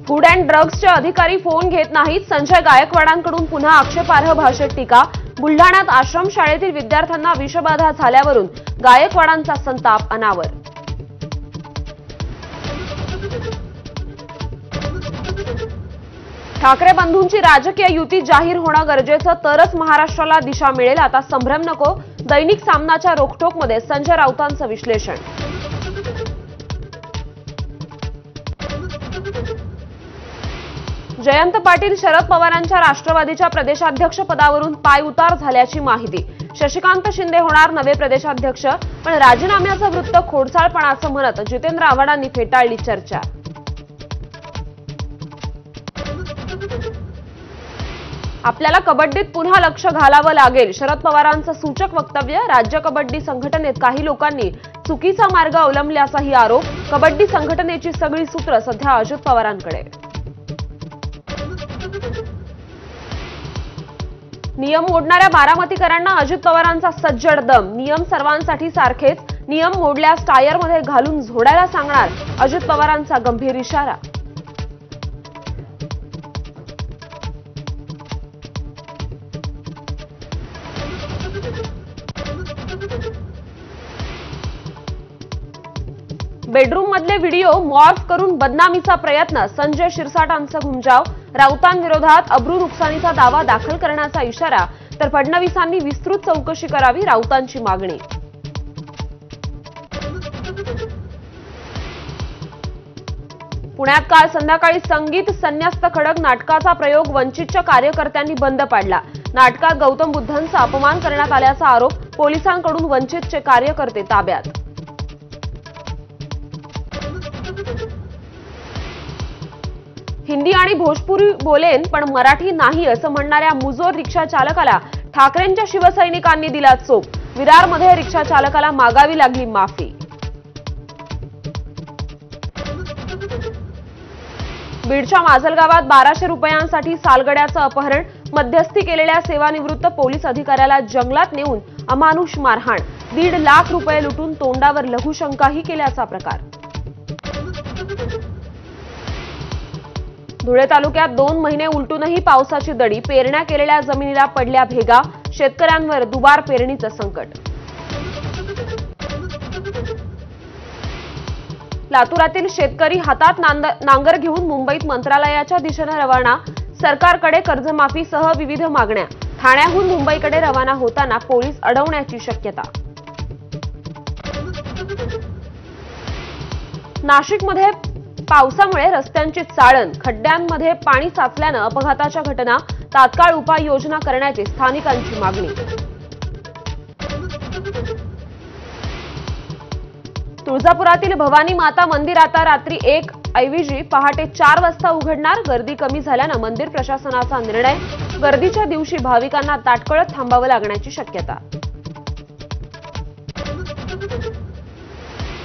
Food and ड्रग्सचे अधिकारी phone घेत नाहीत. संजय गायकवाडांकडून पुन्हा आक्षेपार्ह भाषेत टीका. बुलढाण्यात आश्रमशाळेतील विद्यार्थ्यांना विषबाधा झाल्यावरून गायकवाडांचा संताप अनावर. ठाकरे बंधूंची राजकीय युती जाहीर होणं गरजेचं, तरच महाराष्ट्राला दिशा मिळेल. आता संभ्रम नको. दैनिक सामनाच्या रोखठोकमध्ये संजय राऊतांचं विश्लेषण. जयंत पाटील शरद पवारांच्या राष्ट्रवादीच्या प्रदेशाध्यक्ष पदावरून पायउतार झाल्याची माहिती. शशिकांत शिंदे होणार नवे प्रदेशाध्यक्ष, पण राजीनाम्याचं वृत्त खोडसाळपणाचं म्हणत जितेंद्र आव्हाडांनी फेटाळली चर्चा. आपल्याला कबड्डीत पुन्हा लक्ष घालावं लागेल, शरद पवारांचं सूचक वक्तव्य. राज्य कबड्डी संघटनेत काही लोकांनी चुकीचा मार्ग अवलंबल्याचाही आरोप. कबड्डी संघटनेची सगळी सूत्र सध्या अजित पवारांकडे. नियम मोडणाऱ्या बारामतीकरांना अजित पवारांचा सज्जड दम. नियम सर्वांसाठी सारखेच, नियम मोडल्यास टायरमध्ये घालून झोडायला सांगणार, अजित पवारांचा गंभीर इशारा. बेडरूम मधले व्हिडिओ मॉर्फ करून बदनामीचा प्रयत्न, संजय शिरसाटांचा घुमजाव. राऊतांविरोधात अब्रू नुकसानीचा दावा दाखल करण्याचा इशारा, तर फडणवीसांनी विस्तृत चौकशी करावी, राऊतांची मागणी. पुण्यात काल संध्याकाळी संगीत संन्यस्त खडक नाटकाचा प्रयोग वंचितच्या कार्यकर्त्यांनी बंद पाडला. नाटकात गौतम बुद्धांचा अपमान करण्यात आल्याचा आरोप. पोलिसांकडून वंचितचे कार्यकर्ते ताब्यात. हिंदी आणि भोजपुरी बोलेन पण मराठी नाही असं म्हणणाऱ्या मुजोर रिक्षा चालकाला ठाकरेंच्या शिवसैनिकांनी दिला चोप. विरारमध्ये रिक्षा चालकाला मागावी लागली माफी. बीडच्या माजलगावात 1200 रुपयांसाठी सालगड्याचं अपहरण. मध्यस्थी केलेल्या सेवानिवृत्त पोलीस अधिकाऱ्याला जंगलात नेऊन अमानुष मारहाण. 1.5 लाख रुपये लुटून तोंडावर लघुशंकाही केल्याचा प्रकार. धुळे तालुक्यात 2 महिने उलटूनही पावसाची दडी. पेरण्या केलेल्या जमिनीला पडल्या भेगा. शेतकऱ्यांवर दुबार पेरणीचं संकट. लातूरातील शेतकरी हातात नांगर घेऊन मुंबईत मंत्रालयाच्या दिशेने रवाना. सरकारकडे कर्जमाफीसह विविध मागण्या. ठाण्याहून मुंबईकडे रवाना होताना पोलीस अडवण्याची शक्यता. नाशिकमध्ये पावसामुळे रस्त्यांची चाळण. खड्ड्यांमध्ये पाणी साचल्यानं अपघाताच्या घटना. तात्काळ उपाययोजना करण्याची स्थानिकांची मागणी. तुळजापुरातील भवानी माता मंदिर आता रात्री 1 ऐवजी पहाटे 4 वाजता उघडणार. गर्दी कमी झाल्यानं मंदिर प्रशासनाचा निर्णय. गर्दीच्या दिवशी भाविकांना ताटकळत थांबावं लागण्याची शक्यता.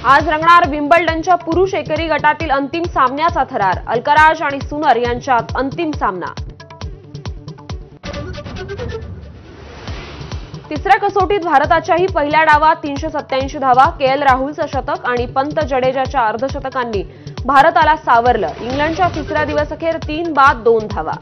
आज रंगणार विम्बल्डनच्या पुरुष एकेरी गटातील अंतिम सामन्याचा थरार. अल्कराज आणि सुनर यांच्यात अंतिम सामना. तिसऱ्या कसोटीत भारताच्याही पहिल्या डावात 387 धावा. केएल राहुलचं शतक आणि पंत जडेजाच्या अर्धशतकांनी भारताला सावरलं. इंग्लंडच्या तिसऱ्या दिवस अखेर 3 बाद 2 धावा.